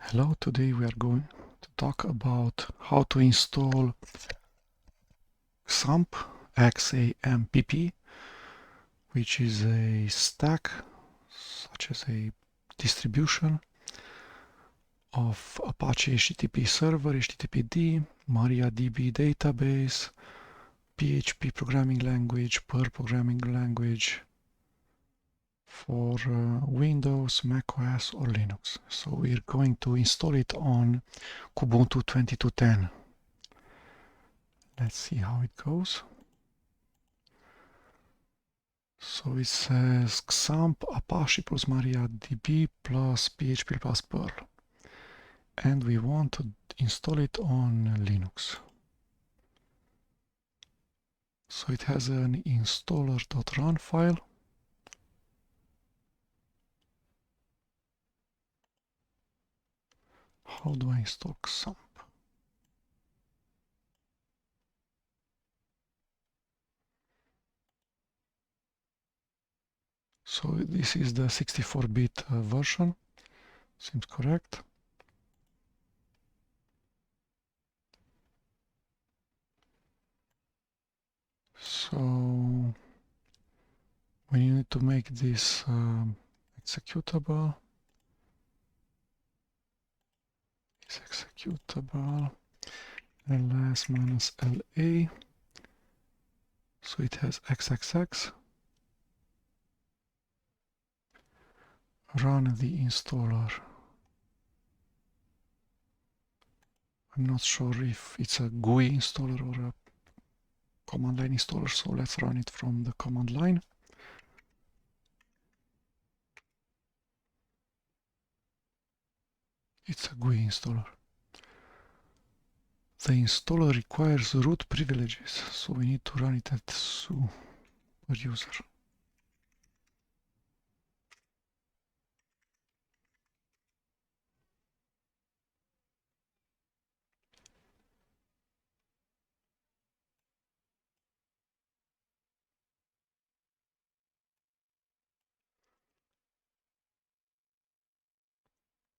Hello, today we are going to talk about how to install XAMPP, which is a stack, such as a distribution of Apache HTTP server, HTTPD, MariaDB database, PHP programming language, Perl programming language for Windows, macOS or Linux. So we're going to install it on Ubuntu 22.10. Let's see how it goes. So it says XAMPP Apache plus MariaDB plus PHP plus Perl. And we want to install it on Linux. So it has an installer.run file. How do I install XAMPP? So this is the 64-bit version. Seems correct. So we need to make this executable. Is executable ls-la. So it has xxx. Run the installer. I'm not sure if it's a GUI installer or a command line installer, so let's run it from the command line. It's a GUI installer. The installer requires root privileges, so we need to run it at su per user.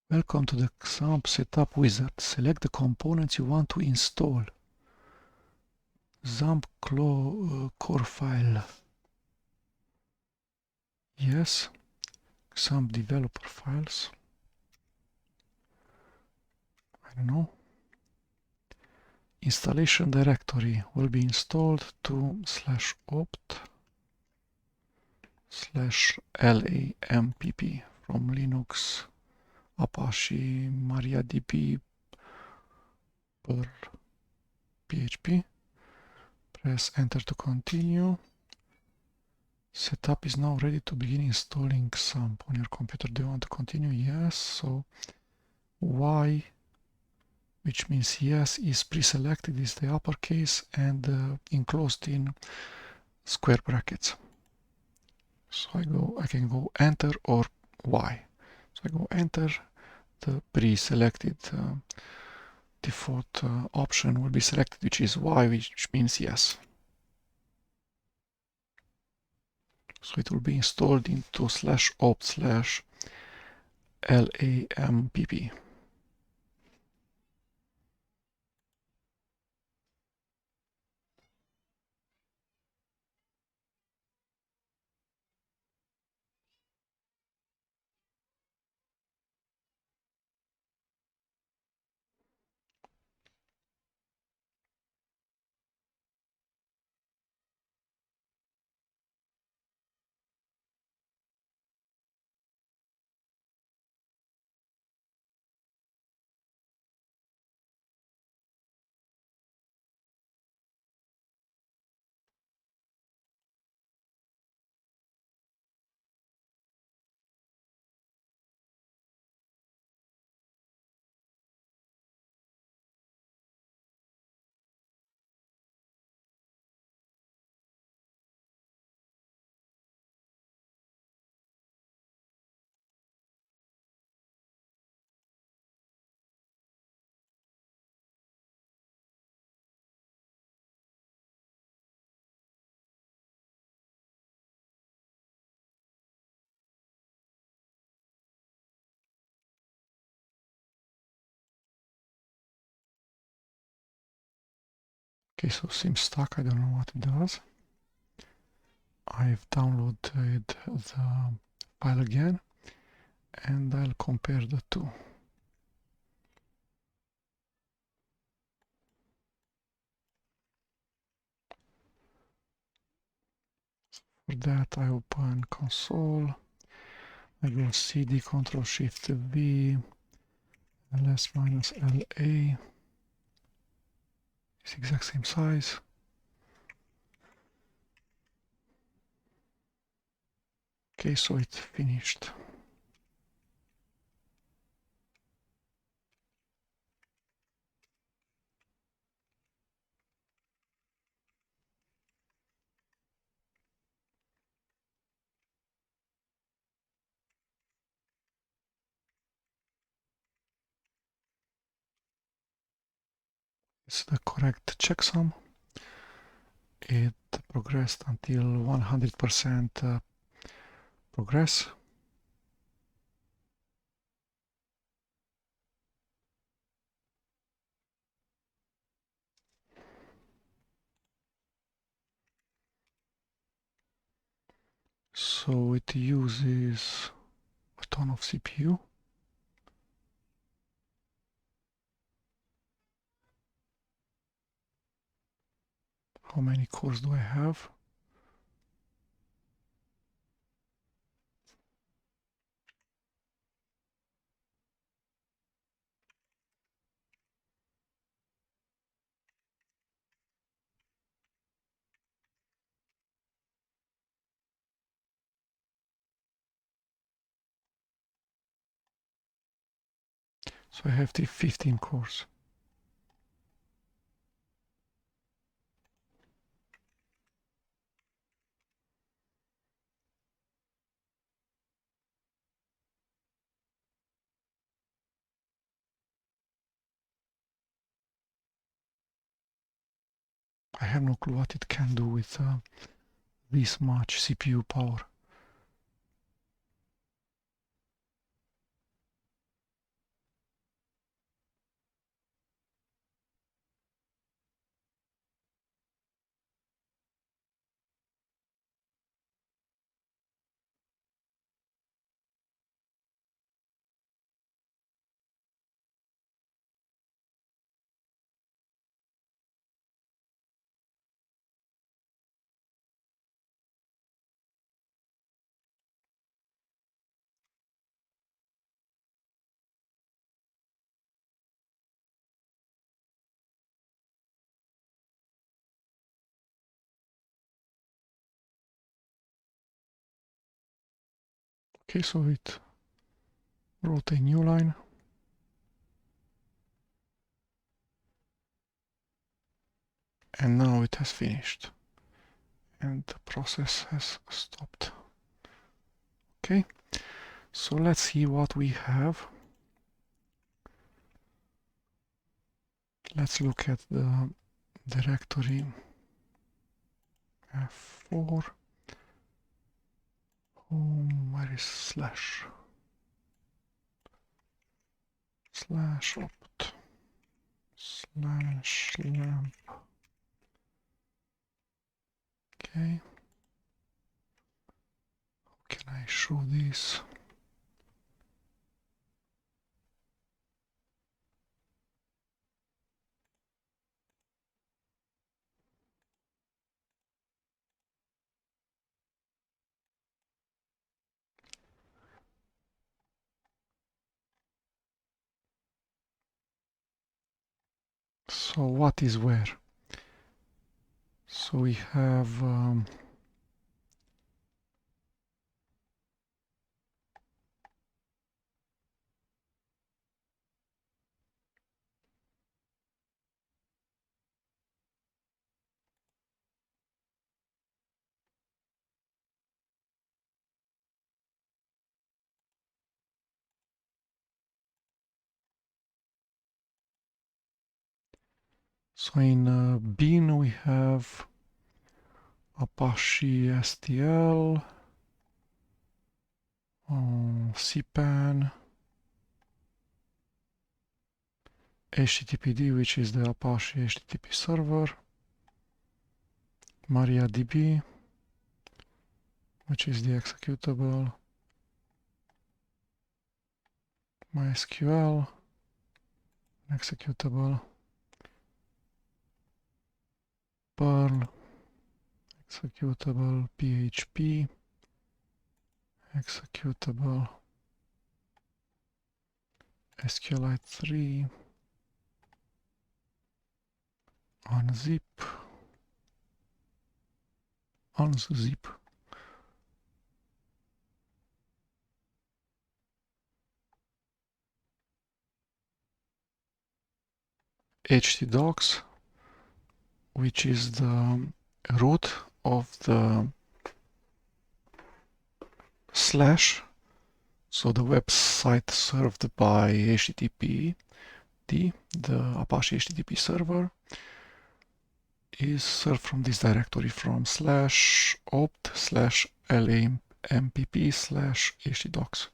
Welcome to the XAMPP setup wizard. Select the components you want to install. XAMPP core file. Yes. XAMPP developer files. I don't know. Installation directory will be installed to /opt/lampp from Linux, Apache, MariaDB, Perl, PHP. Press enter to continue. Setup is now ready to begin installing XAMPP on your computer. Do you want to continue? Yes. So Y, which means yes, is pre-selected, is the uppercase and enclosed in square brackets. So I can go enter or Y. So I go enter, the pre-selected default option will be selected, which is Y, which means yes. So it will be installed into /opt/lampp. Okay, so seems stuck. I don't know what it does. I've downloaded the file again, and I'll compare the two. For that, I open console. I go cd Ctrl+Shift+V, ls-la. It's exact same size. Okay, so it's finished. It's the correct checksum. It progressed until 100% progress. So it uses a ton of CPU. How many cores do I have? So I have the 15 cores. I have no clue what it can do with this much CPU power. Okay, so it wrote a new line. And now it has finished. And the process has stopped. Okay, so let's see what we have. Let's look at the directory F4 home. Where is slash opt /lamp. Okay, how can I show this? So what is where? So we have so in bin we have Apache STL, cpan, HTTPD, which is the Apache HTTP server, MariaDB, which is the executable, MySQL, executable, Perl, executable, PHP, executable, SQLite 3, unzip, htdocs, which is the root of the slash, so the website served by HTTP, the Apache HTTP server, is served from this directory from /opt/lampp/htdocs,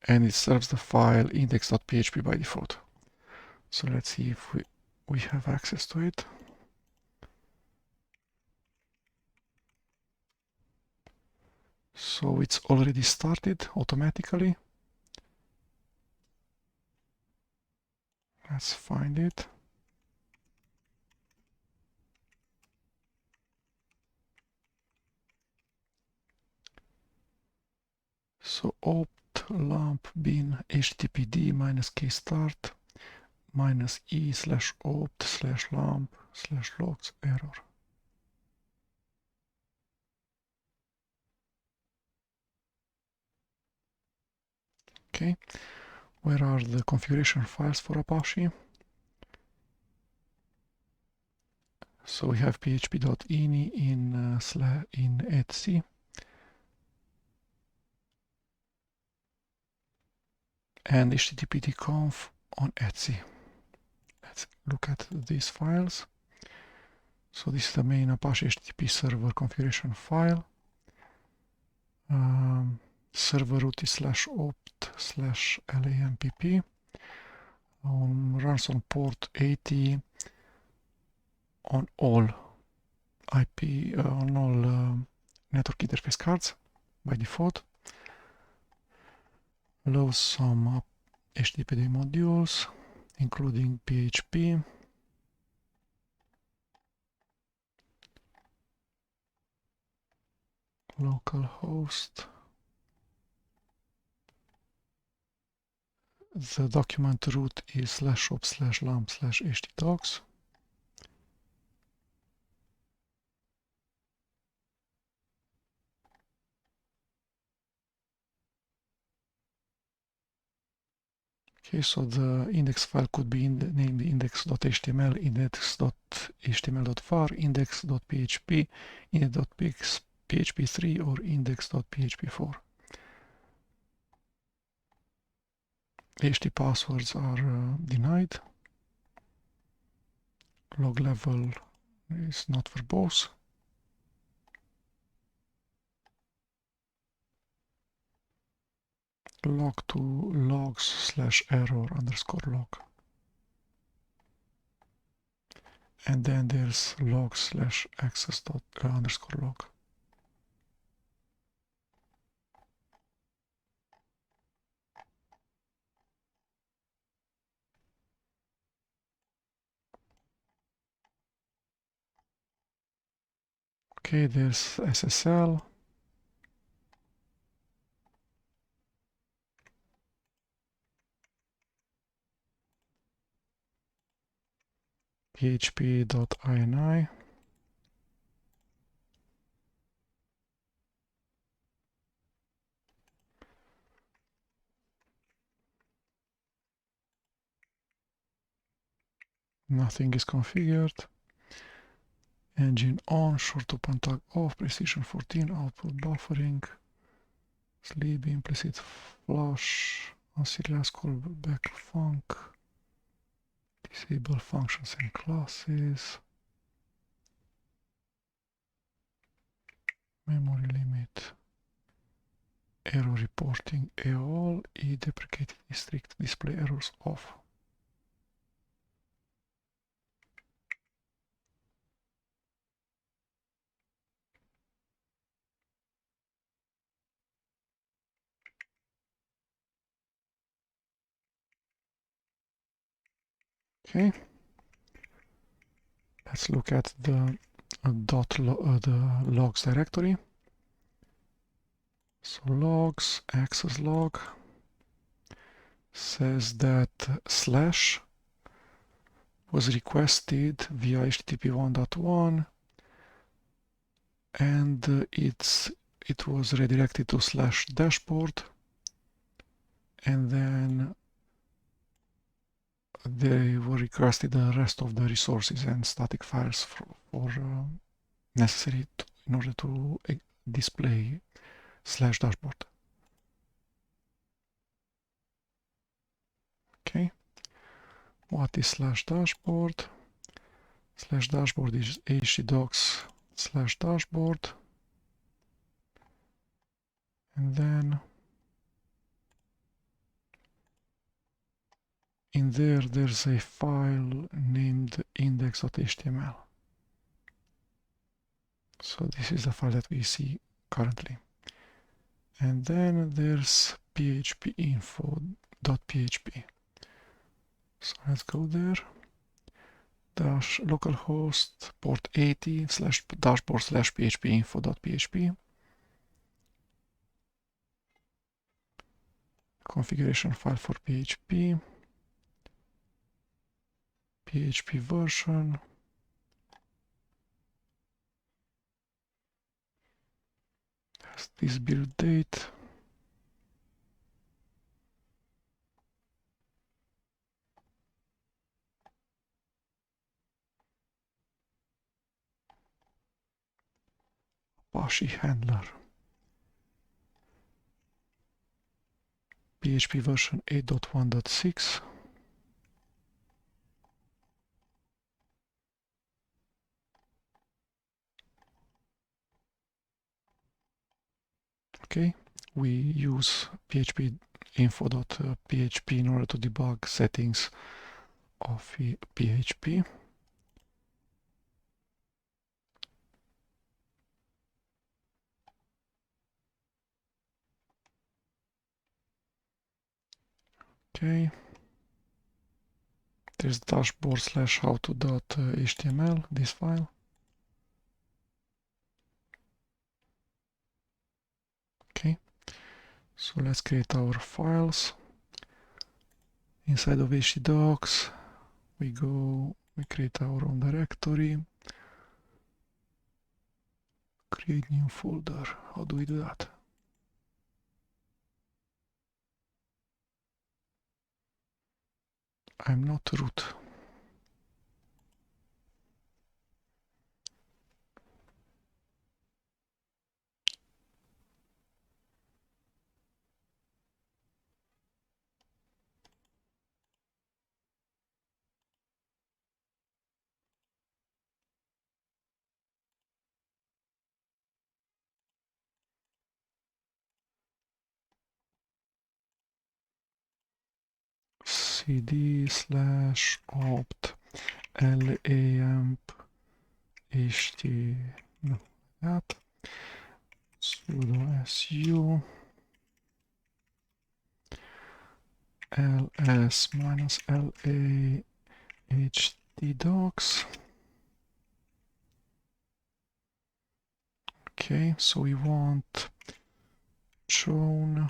and it serves the file index.php by default. So let's see if we have access to it. So it's already started automatically. Let's find it. So opt lamp bin httpd -k start -e/opt/lamp/logs error. Okay, where are the configuration files for Apache? So we have php.ini in etc, and httpd-conf on etc. Let's look at these files. So this is the main Apache HTTP server configuration file. Server root is /opt/lampp. Runs on port 80 on all network interface cards by default. Loads some HTTP modules, including PHP, localhost. The document root is /opt/lamp/htdocs. Okay, so the index file could be named index.html, index.html.var, index.php, index.php3, or index.php4. HT passwords are denied. Log level is not verbose. Log to logs/error_log. And then there's log/access_log. Okay, there's SSL. php.ini. Nothing is configured. Engine on, short open tag off, precision 14, output buffering, sleep, implicit flush, unserialized callback func, disable functions and classes, memory limit, error reporting all, deprecated strict display errors off. Okay. Let's look at the the logs directory. So logs, access log says that slash was requested via HTTP 1.1 and it was redirected to slash dashboard, and then they were requested the rest of the resources and static files for necessary in order to display slash dashboard. Okay, what is slash dashboard? Slash dashboard is htdocs slash dashboard, and then in there's a file named index.html. So this is the file that we see currently. And then there's php info.php. So let's go there. Dash localhost port 80 slash dashboard slash php info.php. Configuration file for PHP. PHP version. That's this build date. Apache handler. PHP version 8.1.6. Okay, we use php info.php in order to debug settings of PHP. Okay, there's dashboard slash howto.html, this file. Okay, so let's create our files. Inside of htdocs, we create our own directory, create new folder. How do we do that? I'm not root. cd slash opt XAMPP ht, no, that, sudo su ls minus la htdocs. Okay, so we want chown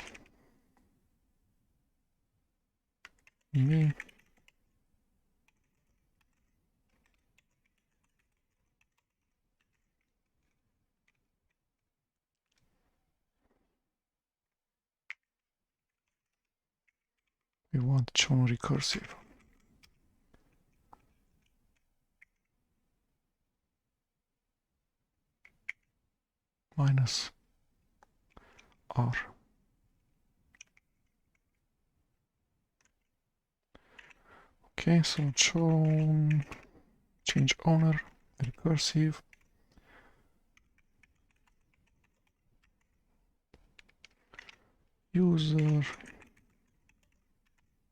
me we want chown recursive. Minus r. Okay, so chown change owner recursive. User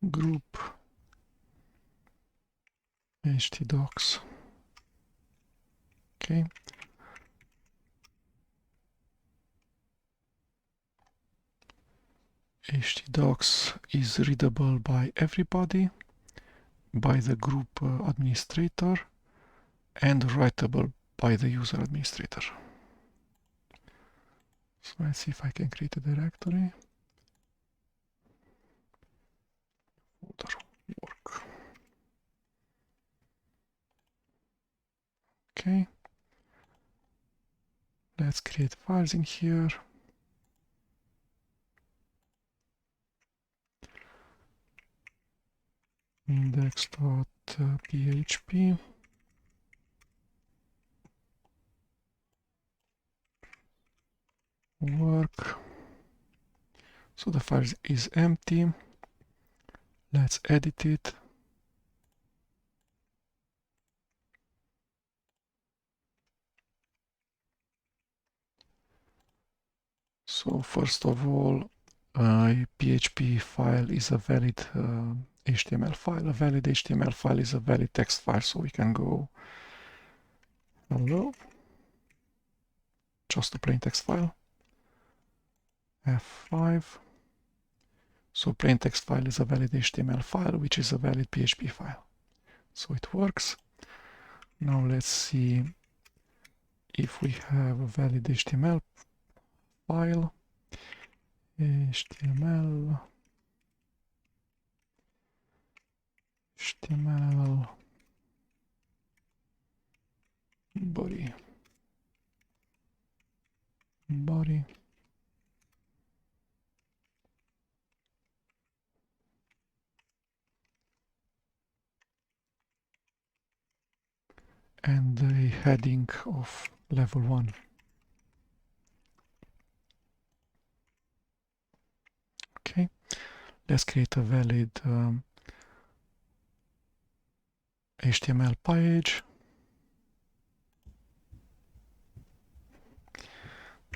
group htdocs. Okay. htdocs is readable by everybody, by the group administrator and writable by the user administrator. So let's see if I can create a directory. Folder work. Okay. Let's create files in here. Index.php. Work. So the file is empty. Let's edit it. So first of all, a PHP file is a valid HTML file. A valid HTML file is a valid text file. So we can go hello, just a plain text file. F5. So plain text file is a valid HTML file, which is a valid PHP file. So it works. Now let's see if we have a valid HTML file. HTML body and a heading of level 1. Okay, let's create a valid HTML page.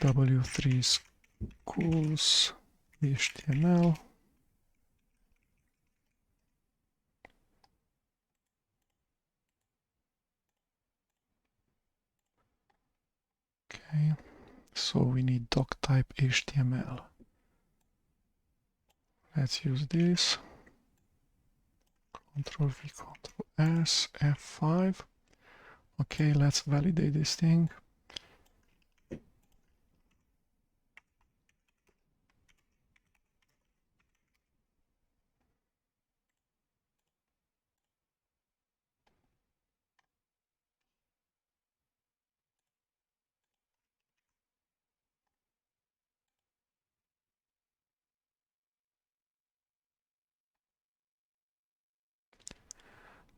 W3 schools HTML. Okay, so we need doc type HTML. Let's use this. Ctrl V, Ctrl S, F5. Okay, let's validate this thing.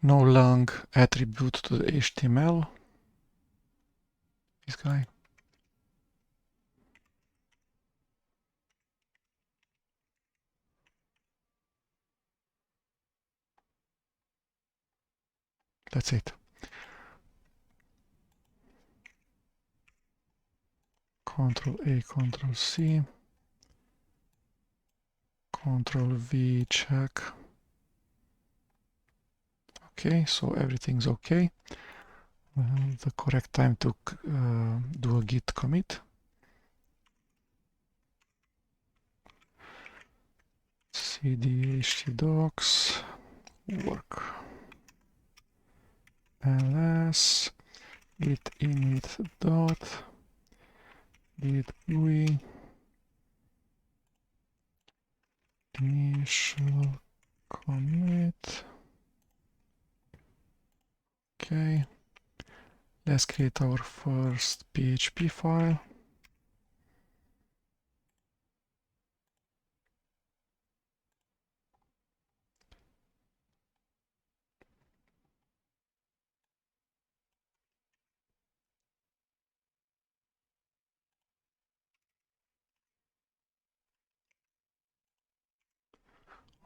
No long attribute to the HTML. This guy. That's it. Ctrl A, Ctrl C. Ctrl V, check. Okay, so everything's okay. The correct time to do a git commit. cd htdocs work ls git init dot git GUI initial commit. Okay, let's create our first PHP file.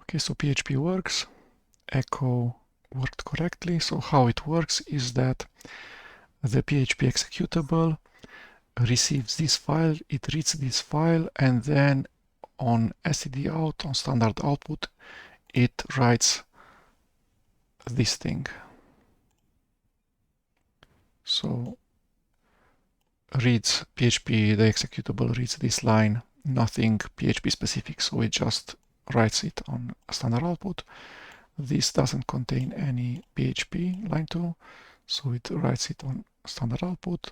Okay, so PHP works. Echo worked correctly. So how it works is that the PHP executable receives this file, it reads this file, and then on std out, on standard output, it writes this thing. So reads PHP, the executable reads this line, nothing PHP specific, so it just writes it on standard output. This doesn't contain any PHP line 2, so it writes it on standard output.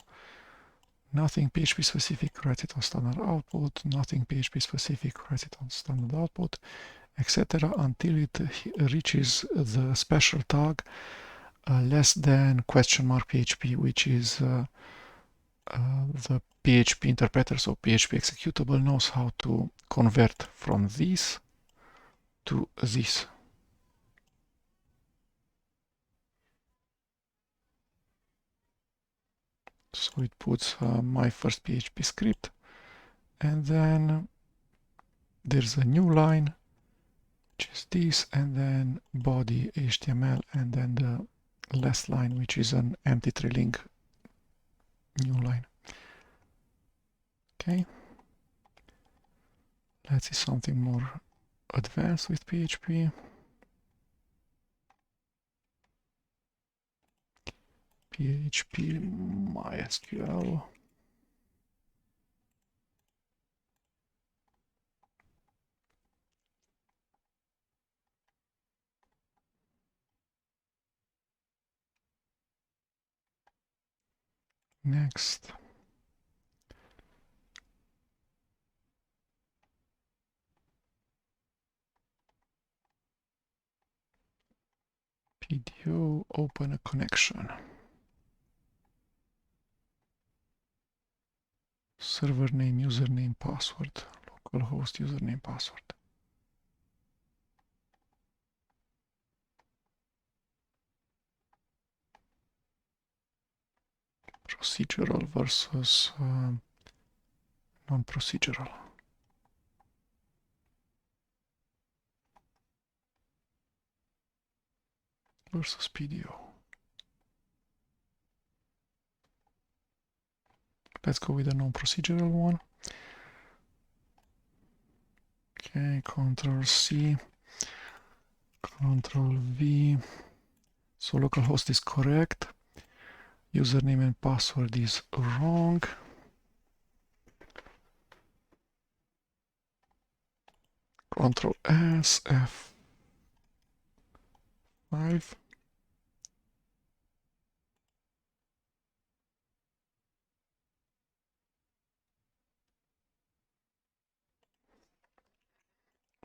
Nothing PHP specific, writes it on standard output. Nothing PHP specific, writes it on standard output, etc. until it reaches the special tag less than question mark PHP, which is the PHP interpreter, so PHP executable, knows how to convert from this to this. So it puts my first PHP script, and then there's a new line, which is this, and then body HTML, and then the last line, which is an empty trailing new line. Okay. Let's see something more advanced with PHP. PHP MySQL. Next. PDO, open a connection. Server name, username, password, localhost, username, password. Procedural versus non-procedural. Versus PDO. Let's go with a non-procedural one. Okay, Control C, Control V. So localhost is correct. Username and password is wrong. Control S, F5.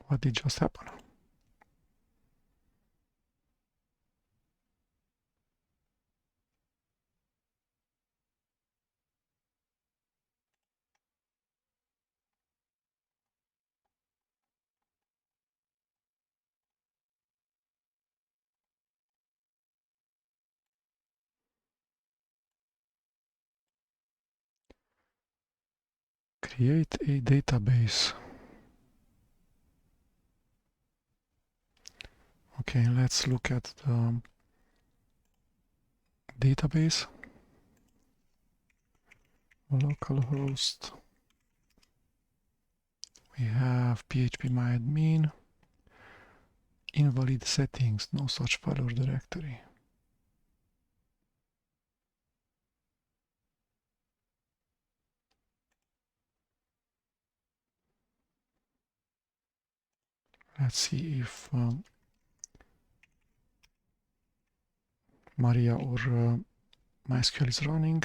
What did just happen? Create a database. Okay, let's look at the database. Localhost. We have phpMyAdmin. Invalid settings, no such file or directory. Let's see if Maria or MySQL is running.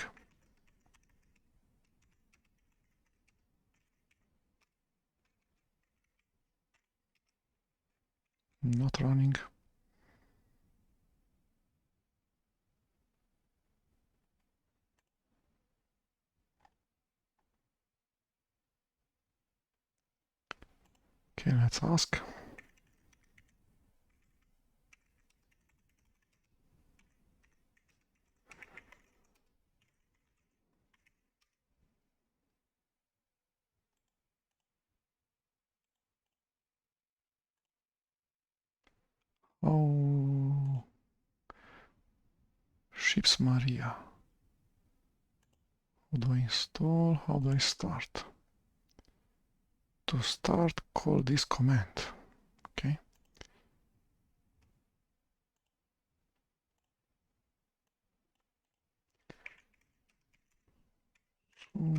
Not running. Okay, let's ask. Oh, ships Maria. How do I install? How do I start? To start, call this command. Okay. So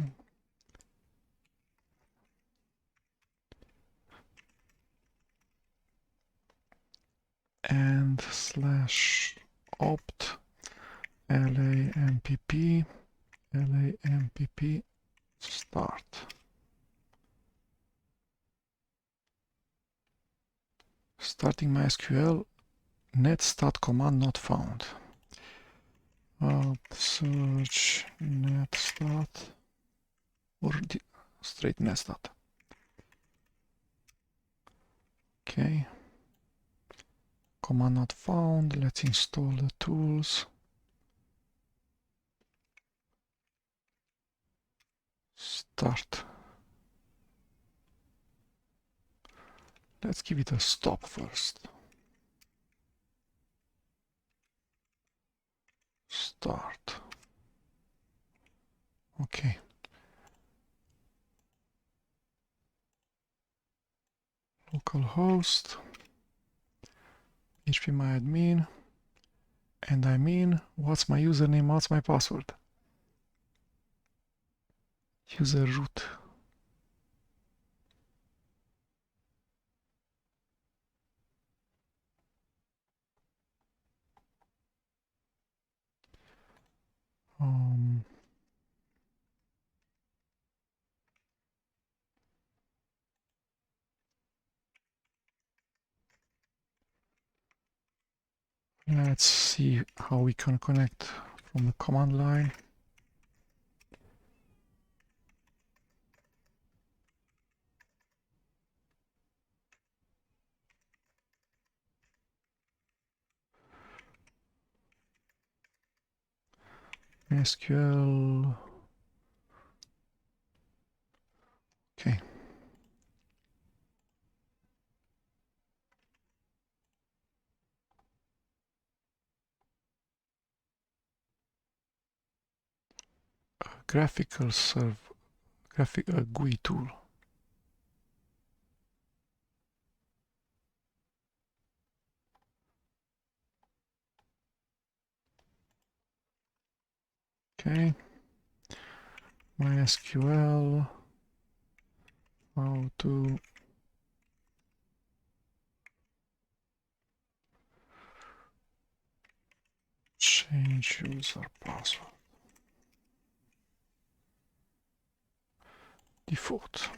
and /opt XAMPP start. Starting MySQL, netstat command not found. Search netstat or straight netstat. Okay. Command not found. Let's install the tools. Start. Let's give it a stop first. Start. Okay. Localhost. PHP MyAdmin. And I mean, what's my username, what's my password? User root. Let's see how we can connect from the command line. MySQL. Okay. Graphical serve, GUI tool. Okay. MySQL. How to change user password. Default.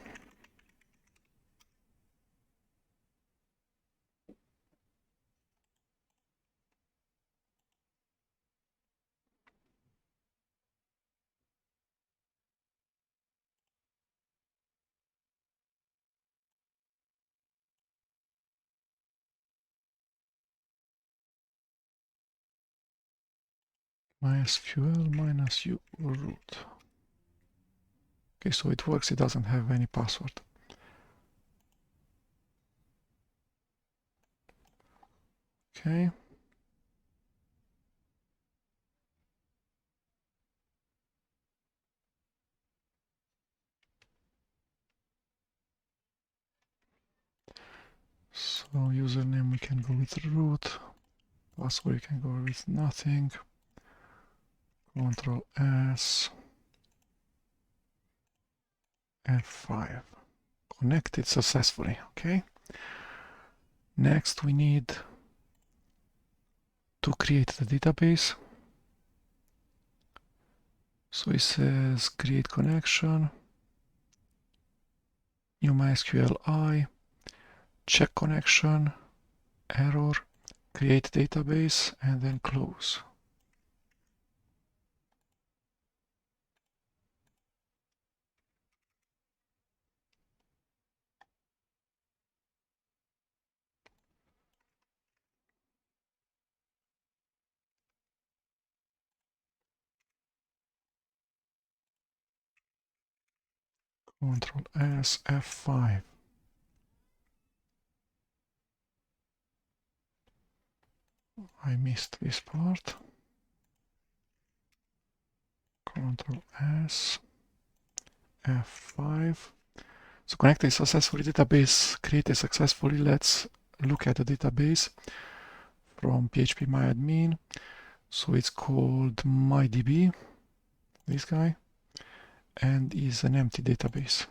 MySQL minus u root. Okay, so it works, it doesn't have any password. Okay. So username we can go with root. Password we can go with nothing. Control S. F5. Connected successfully. Okay. Next we need to create the database. So it says create connection, new MySQL check connection, error, create database, and then close. Control S, F5. I missed this part. Control S, F5. So connected successfully database created successfully. Let's look at the database from PHP MyAdmin. So it's called MyDB, this guy, and is an empty database.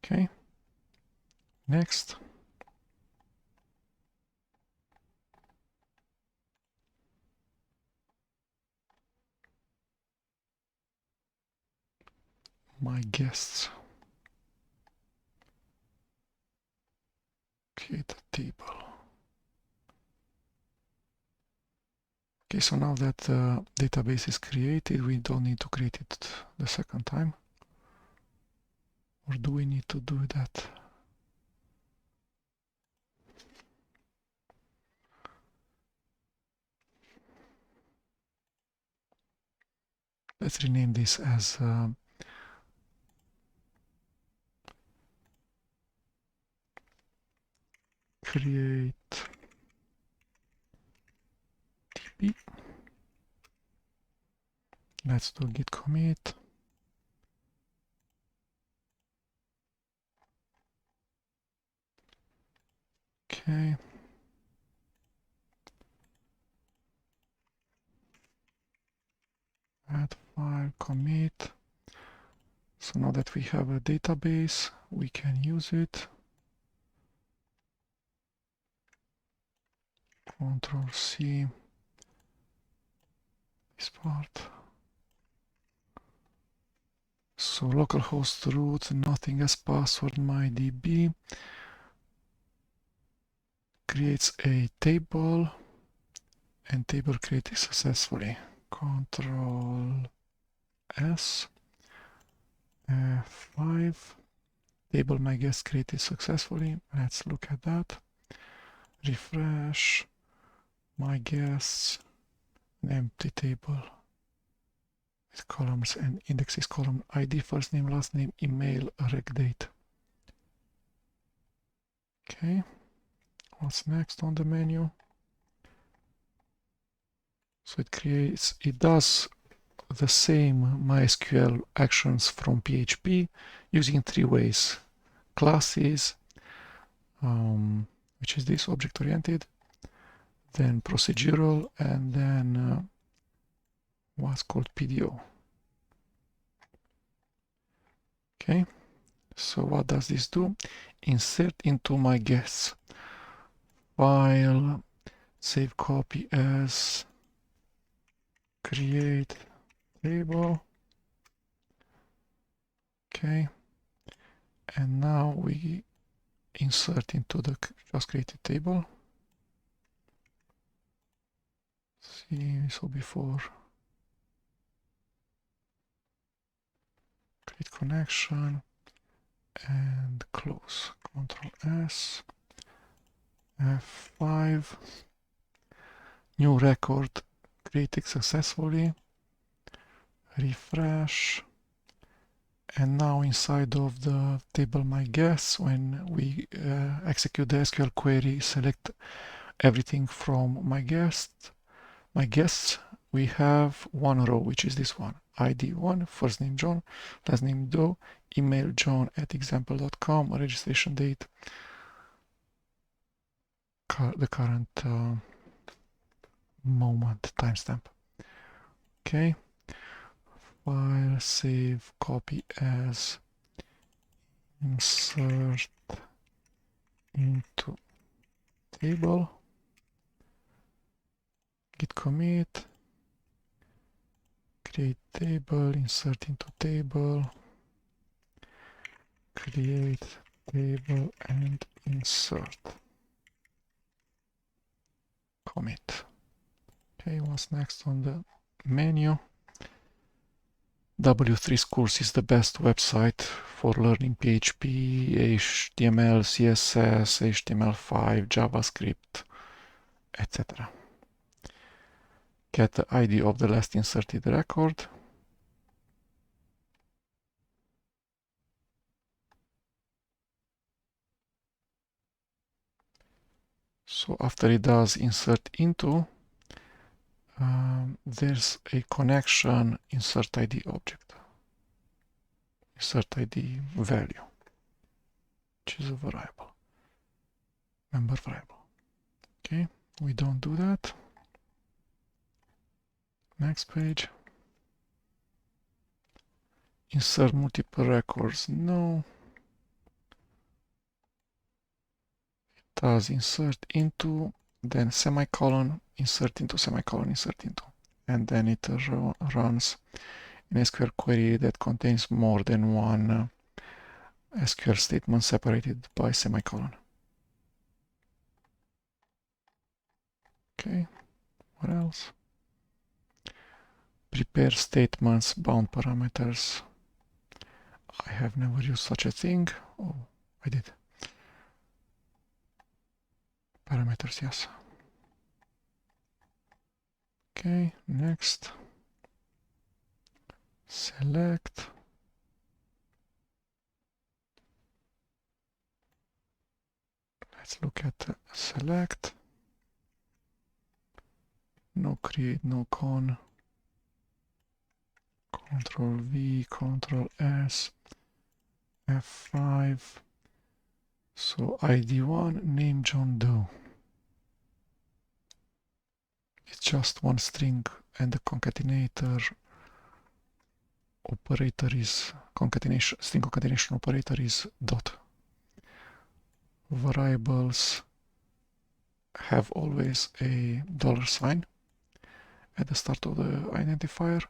Okay. Next. my guests. Create a table. Okay, so now that the database is created, we don't need to create it the second time. Or do we need to do that? Let's rename this as create DB. Let's do git commit. Okay. Add file, commit. So now that we have a database, we can use it. Control C. This part. So localhost root, nothing as password, MyDB. Creates a table and table created successfully. Control S. F5. Table my guest created successfully. Let's look at that. Refresh. My guests. An empty table with columns and indexes, column ID, first name, last name, email, rec date. Okay. What's next on the menu? So it does the same MySQL actions from PHP using three ways. Classes, which is this object-oriented, then procedural, and then what's called PDO. Okay, so what does this do? Insert into my guests. File, save copy as, create table. Okay, and now we insert into the just created table. See, we saw before. Create connection and close. Control S. F5. New record created successfully. Refresh. And now inside of the table my guests, when we execute the SQL query, select everything from my guests, we have one row, which is this one. ID 1, first name John, last name Doe, email john@example.com, registration date, the current moment, timestamp. Okay. File, save, copy as, insert into table, git commit, create table, insert into table, create table and insert. Commit. Okay, what's next on the menu? W3 Schools is the best website for learning PHP, HTML, CSS, HTML5, JavaScript, etc. Get the ID of the last inserted record. So after it does insert into, there's a connection insert ID object. Insert ID value, which is a variable, member variable. Okay, we don't do that. Next page. Insert multiple records, no. It does insert into, then semicolon, insert into, semicolon, insert into. And then it runs an SQL query that contains more than one SQL statement separated by semicolon. Okay, what else? Prepare statements, bound parameters. I have never used such a thing. Oh, I did. Parameters, yes. Okay, next. Select. Let's look at select. No create, no con. Control V, Control S, F5. So ID1, name John Doe. It's just one string, and the concatenator operator is string concatenation operator is dot. Variables have always a $sign at the start of the identifier,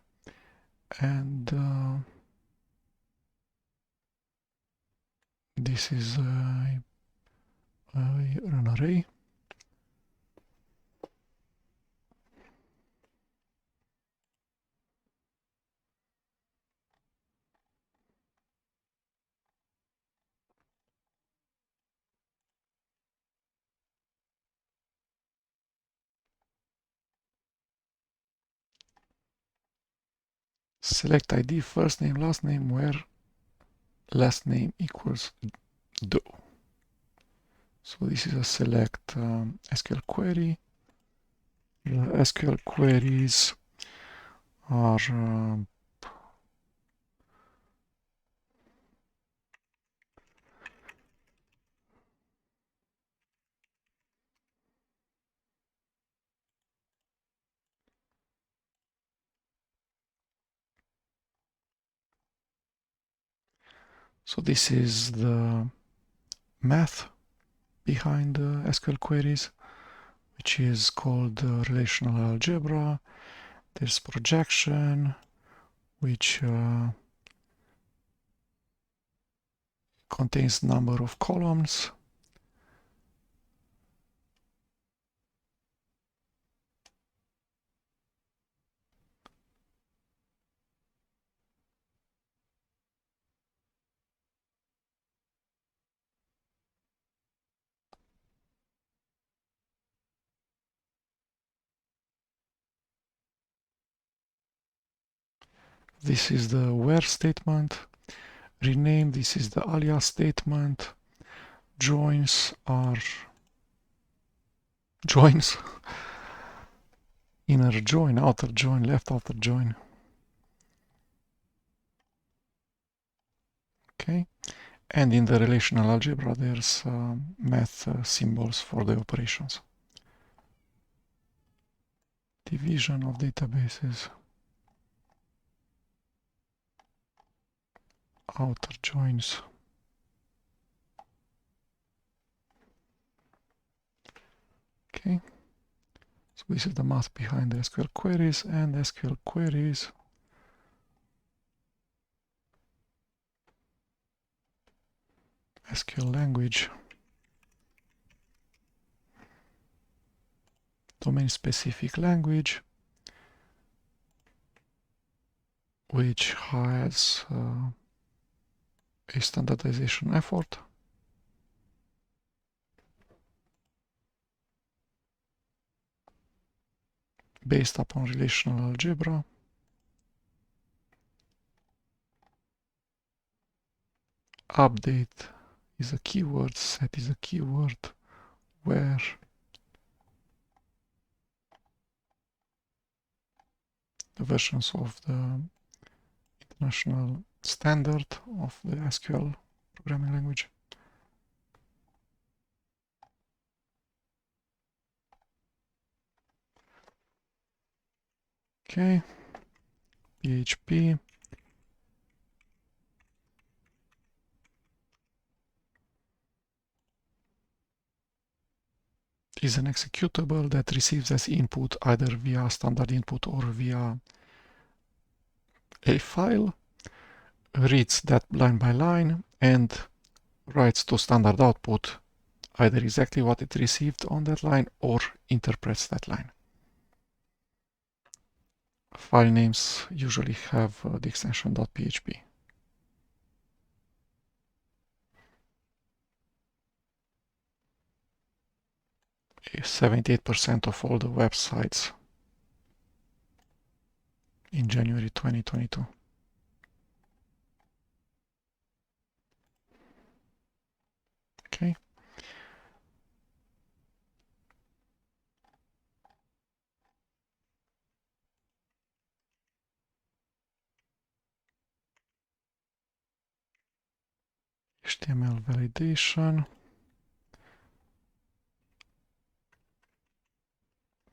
and this is an array. Select ID, first name, last name, where last name equals Doe. So this is a select SQL query. The SQL queries are so this is the math behind the SQL queries, which is called relational algebra. There's projection, which contains number of columns. This is the where statement. Rename, this is the alias statement. Joins are joins. Inner join, outer join, left outer join. Okay, and in the relational algebra there's math symbols for the operations. Division of databases. Outer joins. Okay, so this is the math behind the SQL queries, and SQL queries SQL language, domain specific language, which has a standardization effort. Based upon relational algebra. Update is a keyword, set is a keyword, where the versions of the international standard of the SQL programming language. Okay, PHP. Is an executable that receives as input either via standard input or via a file, reads that line by line, and writes to standard output either exactly what it received on that line or interprets that line. File names usually have the extension .php. 78% of all the websites in January 2022. Okay. HTML validation.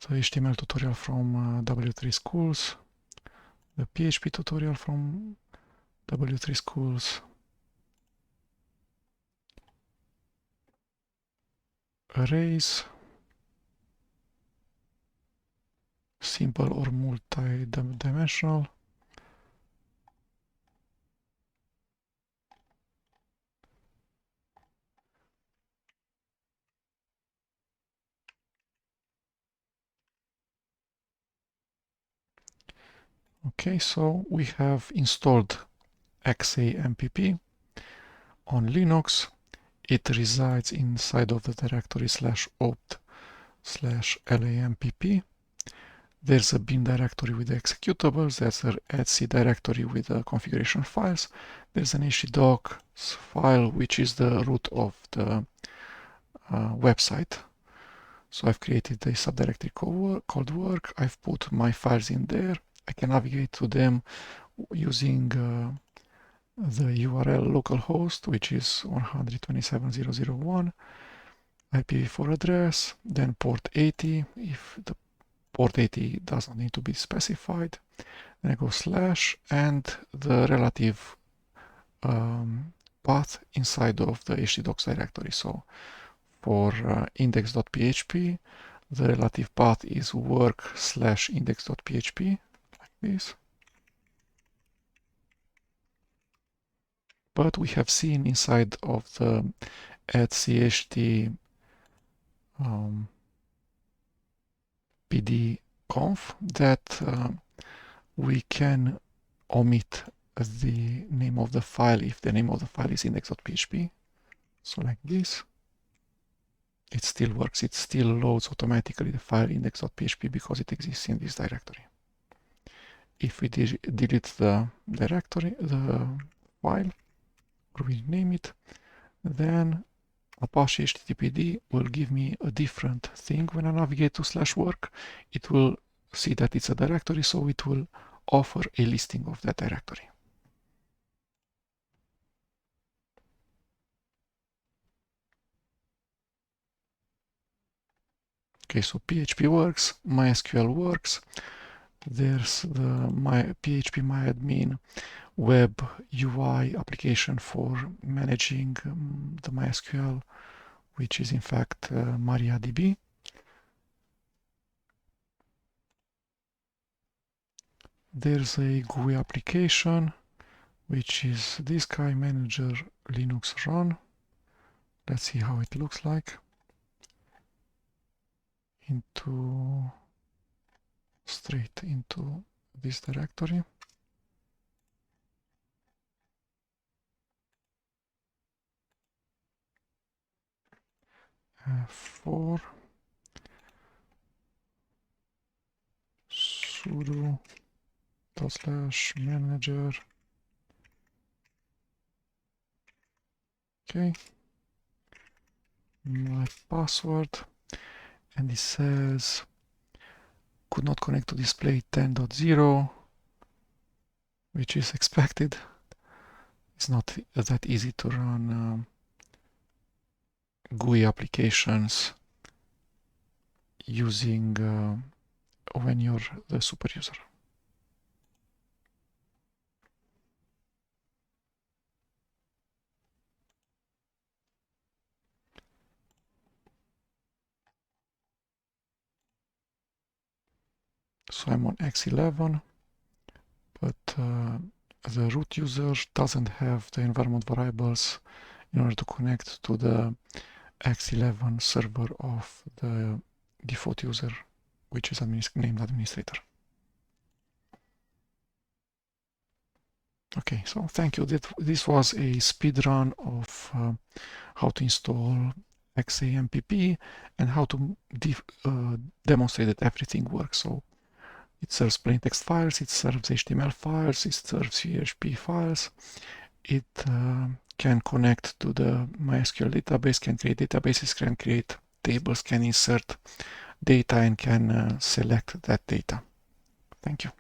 The HTML tutorial from W3 Schools. The PHP tutorial from W3 Schools. Arrays. Simple or multi-dimensional. Okay, so we have installed XAMPP on Linux. It resides inside of the directory /opt/lampp. There's a bin directory with the executables. There's an etc directory with the configuration files. There's an htdocs file, which is the root of the website. So I've created a subdirectory called work. I've put my files in there. I can navigate to them using the URL localhost, which is 127.0.0.1, IPv4 address, then port 80. If the port 80 does not need to be specified, then I go / and the relative path inside of the htdocs directory. So for index.php, the relative path is work/index.php, like this. But we have seen inside of the /CHT pd-conf that we can omit the name of the file if the name of the file is index.php. So like this. It still works. It still loads automatically the file index.php because it exists in this directory. If we delete the directory, the file, or we name it, then Apache HTTPD will give me a different thing when I navigate to /work. It will see that it's a directory, so it will offer a listing of that directory. Okay, so PHP works, MySQL works. There's the PHP MyAdmin web UI application for managing the MySQL, which is in fact MariaDB. There's a GUI application, which is this guy, manager Linux run. Let's see how it looks like. Straight into this directory. For sudo /manager. Okay, my password, and it says could not connect to display 10.0, which is expected. It's not that easy to run GUI applications using when you're the super user. So I'm on X11, but the root user doesn't have the environment variables in order to connect to the X11 server of the default user, which is named administrator. Okay, so thank you. This was a speed run of how to install XAMPP and how to demonstrate that everything works. So it serves plain text files, it serves HTML files, it serves PHP files. It can connect to the MySQL database, can create databases, can create tables, can insert data, and can select that data. Thank you.